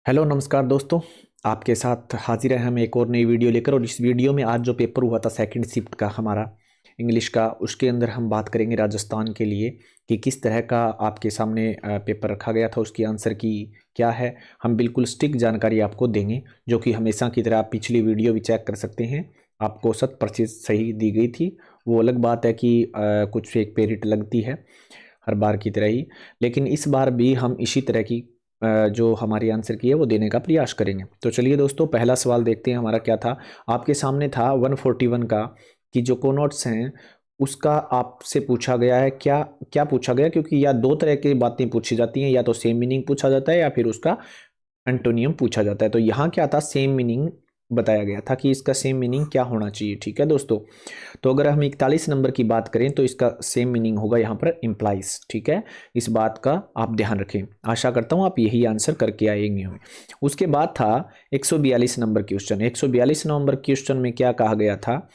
Hello नमस्कार दोस्तों। आपके साथ हाजिर है हम एक और नई वीडियो लेकर। और इस वीडियो में आज जो पेपर हुआ था सेकंड शिफ्ट का हमारा इंग्लिश का, उसके अंदर हम बात करेंगे राजस्थान के लिए कि किस तरह का आपके सामने पेपर रखा गया था, उसकी आंसर की क्या है। हम बिल्कुल स्टिक जानकारी आपको देंगे, जो कि हमेशा की तरह आप पिछली वीडियो भी चेक कर सकते हैं, आपको 100% सही दी गई थी। वो अलग बात है कि कुछ फेक पेरिट लगती है हर बार की तरह ही, लेकिन इस बार भी हम इसी तरह की जो हमारी आंसर की है वो देने का प्रयास करेंगे। तो चलिए दोस्तों, पहला सवाल देखते हैं हमारा क्या था। आपके सामने था 141 का कि जो कोनोट्स हैं उसका आपसे पूछा गया है क्या क्या पूछा गया, क्योंकि या दो तरह की बातें पूछी जाती हैं, या तो सेम मीनिंग पूछा जाता है या फिर उसका एंटोनियम पूछा जाता है। तो यहाँ क्या था, सेम मीनिंग बताया गया था कि इसका सेम मीनिंग क्या होना चाहिए। ठीक है दोस्तों, तो अगर हम 41 नंबर की बात करें तो इसका सेम मीनिंग होगा यहाँ पर इम्प्लाइज। ठीक है, इस बात का आप ध्यान रखें। आशा करता हूँ आप यही आंसर करके आएंगे हमें। उसके बाद था 142 नंबर क्वेश्चन। 142 नंबर क्वेश्चन में क्या कहा गया था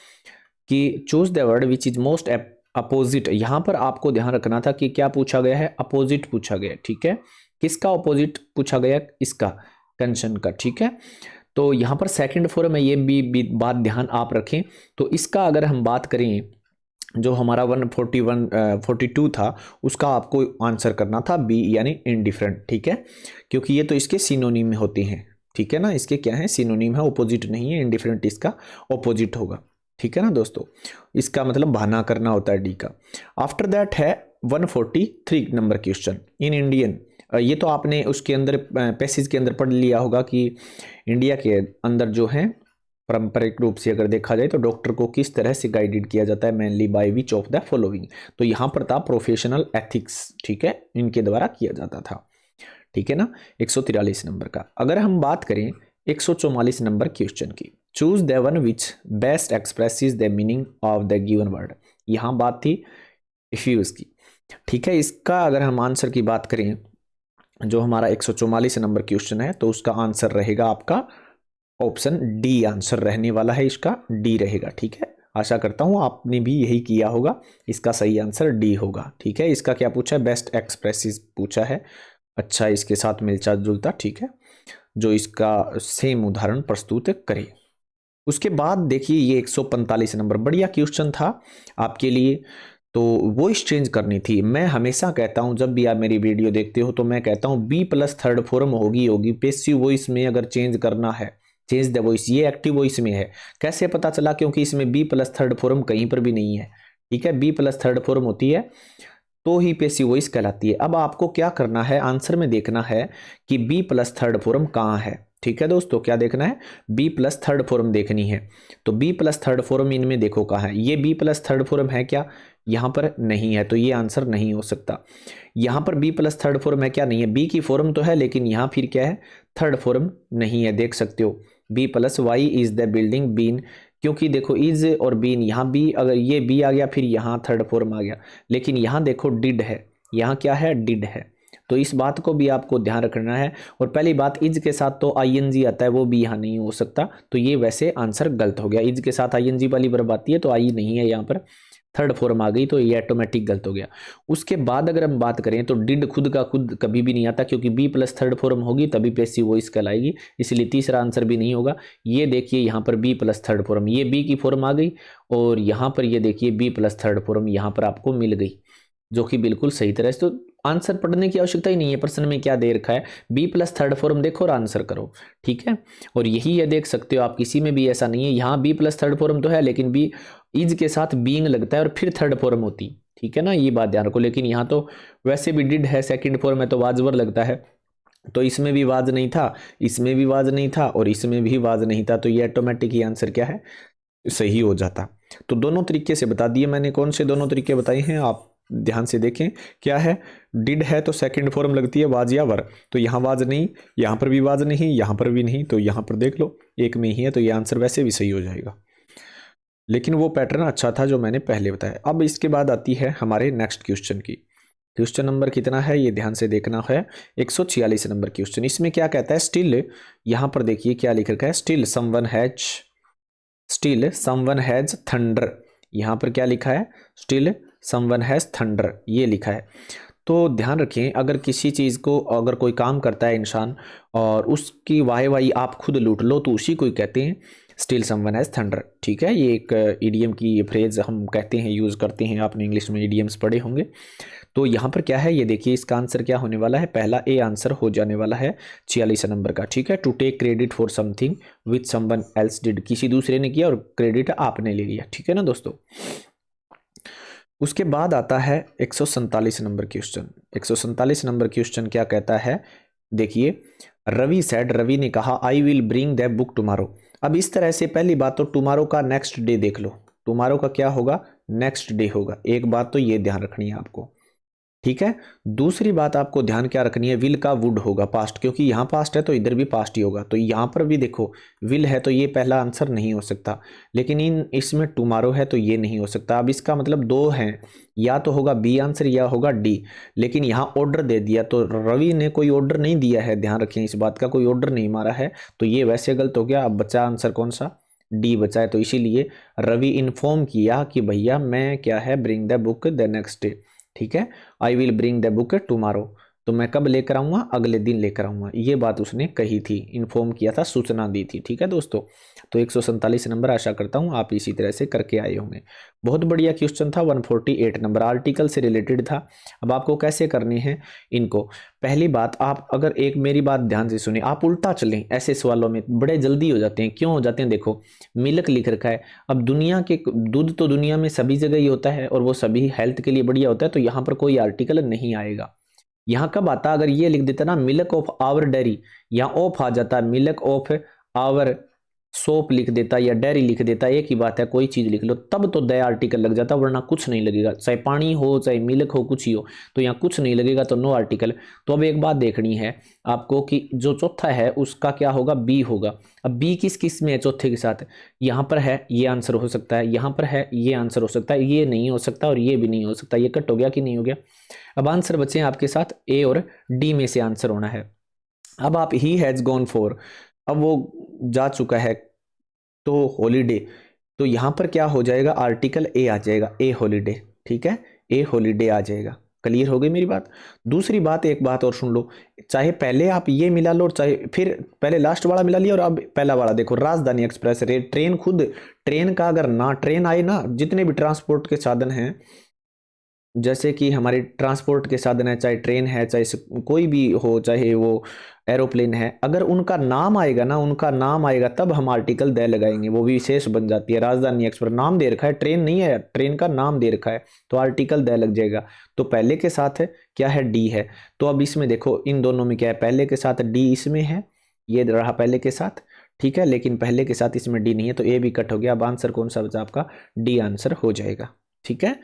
कि choose the word which is most opposite. यहाँ पर आपको ध्यान रखना था कि क्या पूछा गया है, अपोजिट पूछा गया। ठीक है, किसका अपोजिट पूछा गया, इसका, कंजन का। ठीक है, तो यहाँ पर सेकंड फॉर्म है, ये भी बात ध्यान आप रखें। तो इसका अगर हम बात करें, जो हमारा 142 था उसका आपको आंसर करना था बी यानी इनडिफरेंट। ठीक है, क्योंकि ये तो इसके सिनोनिम में होते हैं। ठीक है ना, इसके क्या है, सिनोनिम है, ओपोजिट नहीं है। इनडिफरेंट इसका ओपोजिट होगा। ठीक है ना दोस्तों, इसका मतलब बहाना करना होता है डी का। आफ्टर दैट है 143 नंबर क्वेश्चन इन इंडियन। ये तो आपने उसके अंदर पैसेज के अंदर पढ़ लिया होगा कि इंडिया के अंदर जो है पारंपरिक रूप से अगर देखा जाए तो डॉक्टर को किस तरह से गाइडेड किया जाता है, mainly by which of the following. तो यहाँ पर था प्रोफेशनल एथिक्स। ठीक है, इनके द्वारा किया जाता था। ठीक है ना, 143 नंबर का। अगर हम बात करें 144 नंबर क्वेश्चन की, choose the one which best expresses the meaning of the given word. यहाँ बात थी इफ्यूज की। ठीक है, इसका अगर हम आंसर की बात करें, जो हमारा 144 नंबर क्वेश्चन है, तो उसका आंसर रहेगा आपका ऑप्शन डी। आंसर रहने वाला है इसका, डी रहेगा। ठीक है, आशा करता हूं आपने भी यही किया होगा। इसका सही आंसर डी होगा। ठीक है, इसका क्या पूछा है, बेस्ट एक्सप्रेसिव पूछा है। अच्छा, इसके साथ मिलता जुलता। ठीक है, जो इसका सेम उदाहरण प्रस्तुत करे। उसके बाद देखिए ये 145 नंबर, बढ़िया क्वेश्चन था आपके लिए। तो वो चेंज करनी थी। मैं हमेशा कहता हूं, जब भी आप मेरी वीडियो देखते हो तो मैं कहता हूं बी प्लस थर्ड फॉर्म होगी पेसिव वॉइस में अगर चेंज करना है, चेंज द वॉइस। ये एक्टिव वॉइस में है। कैसे पता चला, क्योंकि इसमें बी प्लस थर्ड फॉर्म कहीं पर भी नहीं है। ठीक है, बी प्लस थर्ड फॉर्म होती है तो ही पेसिव वॉइस कहलाती है। अब आपको क्या करना है, आंसर में देखना है कि बी प्लस थर्ड फॉर्म कहाँ है। ठीक है दोस्तों, क्या देखना है, बी प्लस थर्ड फॉर्म देखनी है। तो बी प्लस थर्ड फॉर्म इनमें देखो कहाँ है। ये बी प्लस थर्ड फॉर्म है क्या, यहाँ पर नहीं है, तो ये आंसर नहीं हो सकता। यहाँ पर बी प्लस थर्ड फॉर्म है क्या, नहीं है। बी की फॉर्म तो है, लेकिन यहाँ फिर क्या है, थर्ड फॉर्म नहीं है। देख सकते हो, B plus Y is the building bean, क्योंकि देखो इज और बीन, यहाँ बी, अगर ये बी आ गया फिर यहाँ थर्ड फॉर्म आ गया, लेकिन यहाँ देखो डिड है, यहाँ क्या है, डिड है। तो इस बात को भी आपको ध्यान रखना है। और पहली बात, इज के साथ तो आईएनजी आता है, वो भी यहाँ नहीं हो सकता। तो ये वैसे आंसर गलत हो गया। इज के साथ आईएनजी वाली वर्ब आती है तो आई नहीं है, यहाँ पर थर्ड फॉर्म आ गई, तो ये ऑटोमेटिक गलत हो गया। उसके बाद अगर हम बात करें तो डिड खुद का खुद कभी भी नहीं आता, क्योंकि बी प्लस थर्ड फॉर्म होगी तभी पेसिव वॉइस कहलाएगी, इसलिए तीसरा आंसर भी नहीं होगा। ये देखिए यहाँ पर बी प्लस थर्ड फॉर्म, ये बी की फॉर्म आ गई, और यहाँ पर ये देखिए बी प्लस थर्ड फॉर्म यहाँ पर आपको मिल गई, जो कि बिल्कुल सही तरह से। तो आंसर पढ़ने की आवश्यकता ही नहीं है, प्रश्न में क्या दे रखा है, बी प्लस थर्ड फॉर्म देखो और आंसर करो। ठीक है, और यही है, देख सकते हो आप, किसी में भी ऐसा नहीं है। यहाँ बी प्लस थर्ड फॉर्म तो है, लेकिन बी इज के साथ बीइंग लगता है और फिर थर्ड फॉर्म होती। ठीक है ना, ये बात ध्यान रखो। लेकिन यहाँ तो वैसे भी डिड है, सेकंड फॉर्म है, तो वाजवर लगता है। तो इसमें भी वाज नहीं था, इसमें भी वाज नहीं था, और इसमें भी वाज नहीं था, तो ये ऑटोमेटिक ही आंसर क्या है, सही हो जाता। तो दोनों तरीके से बता दिए मैंने। कौन से दोनों तरीके बताए हैं आप ध्यान से देखें। क्या है, डिड है तो सेकंड फॉर्म लगती है वाज या वर, तो यहाँ वाज नहीं, यहाँ पर भी वाज नहीं, यहाँ पर भी नहीं, तो यहाँ पर देख लो एक में ही है, तो ये आंसर वैसे भी सही हो जाएगा। लेकिन वो पैटर्न अच्छा था जो मैंने पहले बताया। अब इसके बाद आती है हमारे नेक्स्ट क्वेश्चन की। क्वेश्चन नंबर कितना है ये ध्यान से देखना है, 146 नंबर क्वेश्चन। इसमें क्या कहता है, स्टिल, यहाँ पर देखिए क्या लिख रखा है, स्टिल समवन हैज थंडर। यहाँ पर क्या लिखा है, स्टिल समवन हैज थंडर, ये लिखा है। तो ध्यान रखें, अगर किसी चीज़ को, अगर कोई काम करता है इंसान और उसकी वाही आप खुद लूट लो तो उसी को ही कहते हैं स्टील समवन एज थंडर। ठीक है, ये एक इडियम की फ्रेज हम कहते हैं, यूज़ करते हैं, आपने इंग्लिश में इडियम्स पढ़े होंगे। तो यहाँ पर क्या है, ये देखिए इसका आंसर क्या होने वाला है, पहला ए आंसर हो जाने वाला है 46 नंबर का। ठीक है, to take credit for something which someone else did, किसी दूसरे ने किया और क्रेडिट आपने ले लिया। ठीक है ना दोस्तों। उसके बाद आता है 147 नंबर क्वेश्चन। 147 नंबर क्वेश्चन क्या कहता है, देखिए, रवि सेड, रवि ने कहा I will bring the book tomorrow. अब इस तरह से पहली बात तो टुमारो का नेक्स्ट डे देख लो, टुमारो का क्या होगा, नेक्स्ट डे होगा। एक बात तो ये ध्यान रखनी है आपको। ठीक है, दूसरी बात आपको ध्यान क्या रखनी है, विल का वुड होगा पास्ट, क्योंकि यहाँ पास्ट है तो इधर भी पास्ट ही होगा। तो यहाँ पर भी देखो विल है तो ये पहला आंसर नहीं हो सकता, लेकिन इसमें टुमारो है तो ये नहीं हो सकता। अब इसका मतलब दो हैं, या तो होगा बी आंसर या होगा डी, लेकिन यहाँ ऑर्डर दे दिया तो रवि ने कोई ऑर्डर नहीं दिया है, ध्यान रखें इस बात का, कोई ऑर्डर नहीं मारा है, तो ये वैसे गलत हो गया। अब बचा आंसर कौन सा, डी बचा है। तो इसीलिए रवि इन्फॉर्म किया कि भैया मैं क्या है, bring the book the next day. ठीक है, I will bring the book tomorrow, तो मैं कब लेकर आऊँगा, अगले दिन लेकर आऊँगा, ये बात उसने कही थी, इन्फॉर्म किया था, सूचना दी थी। ठीक है दोस्तों, तो 147 नंबर, आशा करता हूँ आप इसी तरह से करके आए होंगे। बहुत बढ़िया क्वेश्चन था। 148 नंबर आर्टिकल से रिलेटेड था। अब आपको कैसे करने हैं इनको, पहली बात, आप अगर एक मेरी बात ध्यान से सुने, आप उल्टा चलें, ऐसे सवालों में बड़े जल्दी हो जाते हैं। क्यों हो जाते हैं, देखो मिल्क लिख रखा है, अब दुनिया के दूध तो दुनिया में सभी जगह ही होता है और वो सभी हेल्थ के लिए बढ़िया होता है, तो यहाँ पर कोई आर्टिकल नहीं आएगा। यहाँ कब आता, अगर ये लिख देता ना मिल्क ऑफ आवर डेयरी, या ऑफ आ जाता मिल्क ऑफ आवर सोप लिख देता या डेयरी लिख देता, एक ही बात है, कोई चीज लिख लो, तब तो द आर्टिकल लग जाता, वरना कुछ नहीं लगेगा, चाहे पानी हो चाहे मिल्क हो कुछ ही हो, तो यहाँ कुछ नहीं लगेगा, तो नो आर्टिकल। तो अब एक बात देखनी है आपको कि जो चौथा है उसका क्या होगा, बी होगा। अब बी किस किस में है चौथे के साथ, यहाँ पर है, ये आंसर हो सकता है, यहाँ पर है, ये आंसर हो सकता है, ये नहीं हो सकता और ये भी नहीं हो सकता। ये कट हो गया कि नहीं हो गया। अब आंसर बचे आपके साथ ए और डी में से आंसर होना है। अब आप ही हैज गॉन फॉर, अब वो जा चुका है तो हॉलीडे, तो यहां पर क्या हो जाएगा, आर्टिकल ए आ जाएगा, ए हॉलीडे। ठीक है, ए हॉलीडे आ जाएगा। क्लियर हो गई मेरी बात। दूसरी बात, एक बात और सुन लो, चाहे पहले आप ये मिला लो, चाहे फिर पहले लास्ट वाला मिला लिया और अब पहला वाला देखो, राजधानी एक्सप्रेस ट्रेन, खुद ट्रेन का अगर ना ट्रेन आए ना, जितने भी ट्रांसपोर्ट के साधन हैं, जैसे कि हमारे ट्रांसपोर्ट के साधन है, चाहे ट्रेन है, चाहे कोई भी हो, चाहे वो एरोप्लेन है, अगर उनका नाम आएगा ना, उनका नाम आएगा तब हम आर्टिकल दे लगाएंगे, वो विशेष बन जाती है। राजधानी एक्सप्रेस नाम दे रखा है, ट्रेन नहीं है, ट्रेन का नाम दे रखा है, तो आर्टिकल दे लग जाएगा। तो पहले के साथ है क्या है, डी है। तो अब इसमें देखो इन दोनों में क्या है, पहले के साथ डी इसमें है, ये रहा पहले के साथ। ठीक है, लेकिन पहले के साथ इसमें डी नहीं है, तो ए भी कट हो गया। अब आंसर कौन सा बचा आपका, डी आंसर हो जाएगा। ठीक है,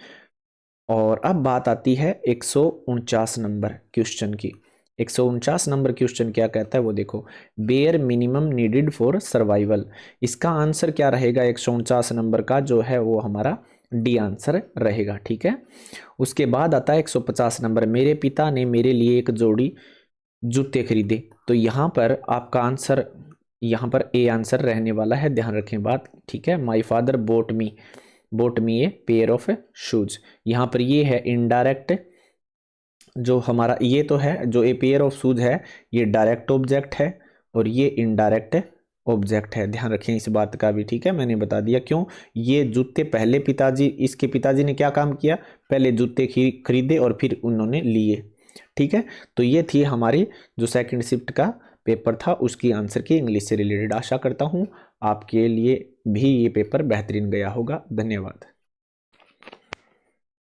और अब बात आती है 149 नंबर क्वेश्चन की। 149 नंबर क्वेश्चन क्या कहता है वो देखो, bare minimum needed for survival. इसका आंसर क्या रहेगा 149 नंबर का, जो है वो हमारा डी आंसर रहेगा। ठीक है, उसके बाद आता है 150 नंबर, मेरे पिता ने मेरे लिए एक जोड़ी जूते खरीदे। तो यहाँ पर आपका आंसर, यहाँ पर ए आंसर रहने वाला है, ध्यान रखें बात। ठीक है, my father boat me a pair of shoes. यहाँ पर ये है इनडायरेक्ट, जो हमारा ये तो है, जो ए पेयर ऑफ शूज है ये डायरेक्ट ऑब्जेक्ट है और ये इनडायरेक्ट ऑब्जेक्ट है, ध्यान रखें इस बात का भी। ठीक है, मैंने बता दिया क्यों, ये जूते पहले पिताजी, इसके पिताजी ने क्या काम किया, पहले जूते खरीदे और फिर उन्होंने लिए। ठीक है, तो ये थी हमारी जो सेकंड शिफ्ट का पेपर था उसकी आंसर की इंग्लिश से रिलेटेड। आशा करता हूँ आपके लिए भी ये पेपर बेहतरीन गया होगा। धन्यवाद।